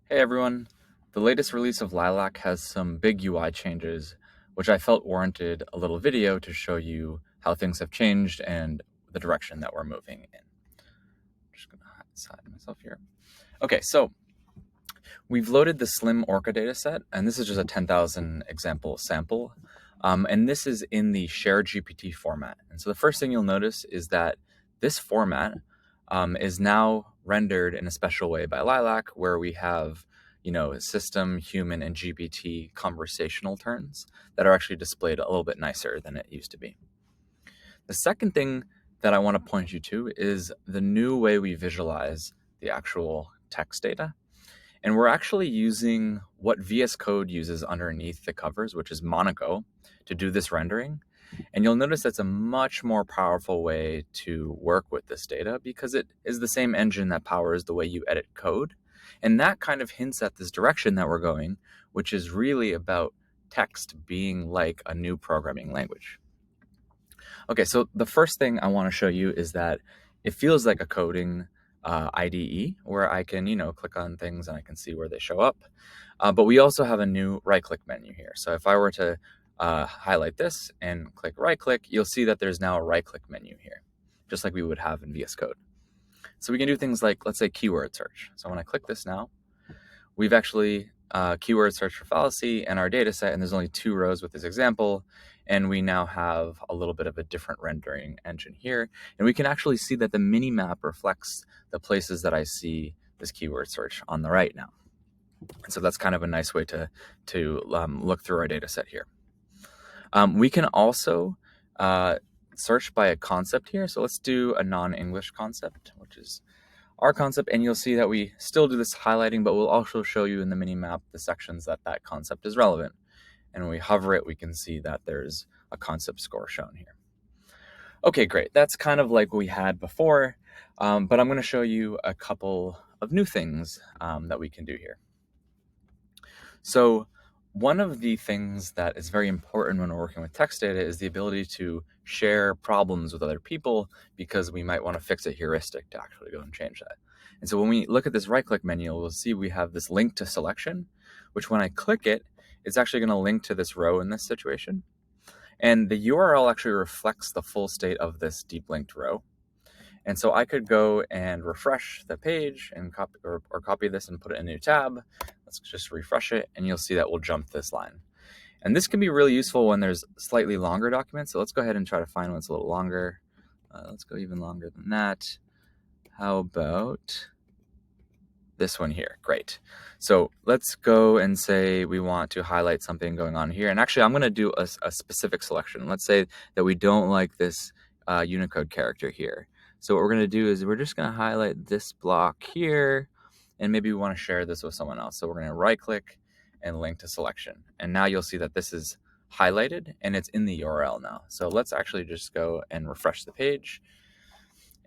Hey everyone, the latest release of Lilac has some big UI changes, which I felt warranted a little video to show you how things have changed and the direction that we're moving in. I'm just gonna hide myself here. Okay, so we've loaded the Slim Orca dataset, and this is just a 10,000 example sample. And this is in the shared GPT format. And so the first thing you'll notice is that this format is now rendered in a special way by Lilac, where we have system, human, and GPT conversational turns that are actually displayed a little bit nicer than it used to be. The second thing that I want to point you to is the new way we visualize the actual text data. And we're actually using what VSCode uses underneath the covers, which is Monaco, to do this rendering. And you'll notice that's a much more powerful way to work with this data because it is the same engine that powers the way you edit code. And that kind of hints at this direction that we're going, which is really about text being like a new programming language. Okay, so the first thing I want to show you is that it feels like a coding IDE where I can, click on things and I can see where they show up. But we also have a new right-click menu here. So if I were to highlight this and click right-click, you'll see that there's now a right-click menu here, just like we would have in VS Code. So we can do things like, let's say, keyword search. So when I click this now, we've actually keyword search for fallacy and our data set, and there's only 2 rows with this example. And we now have a little bit of a different rendering engine here. And we can actually see that the mini map reflects the places that I see this keyword search on the right now. And so that's kind of a nice way to look through our data set here. We can also search by a concept here. So let's do a non-English concept, which is our concept, and you'll see that we still do this highlighting, but we'll also show you in the mini map the sections that concept is relevant. And when we hover it, we can see that there's a concept score shown here. Okay, great. That's kind of like we had before, but I'm going to show you a couple of new things that we can do here. So one of the things that is very important when we're working with text data is the ability to share problems with other people, because we might want to fix a heuristic to actually go and change that. And so when we look at this right-click menu, we'll see we have this link to selection, which when I click it, it's actually going to link to this row in this situation. And the URL actually reflects the full state of this deep linked row. And so I could go and refresh the page and copy this and put it in a new tab. Let's just refresh it, and you'll see that we'll jump this line. And this can be really useful when there's slightly longer documents. So let's go ahead and try to find one that's a little longer. Let's go even longer than that. How about this one here? Great. So let's go and say we want to highlight something going on here. And actually, I'm going to do a specific selection. Let's say that we don't like this Unicode character here. So what we're going to do is we're just going to highlight this block here, and maybe we want to share this with someone else. So we're going to right-click and link to selection. And now you'll see that this is highlighted and it's in the URL now. So let's actually just go and refresh the page.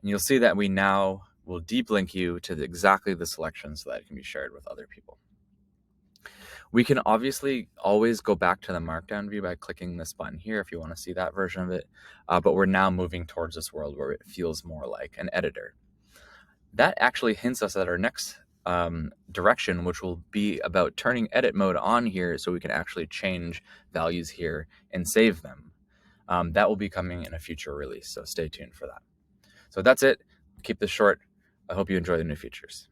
And you'll see that we now will deep link you to exactly the selection so that it can be shared with other people. We can obviously always go back to the markdown view by clicking this button here if you want to see that version of it, but we're now moving towards this world where it feels more like an editor. That actually hints us at our next direction, which will be about turning edit mode on here so we can actually change values here and save them. That will be coming in a future release, so stay tuned for that. So that's it. Keep this short. I hope you enjoy the new features.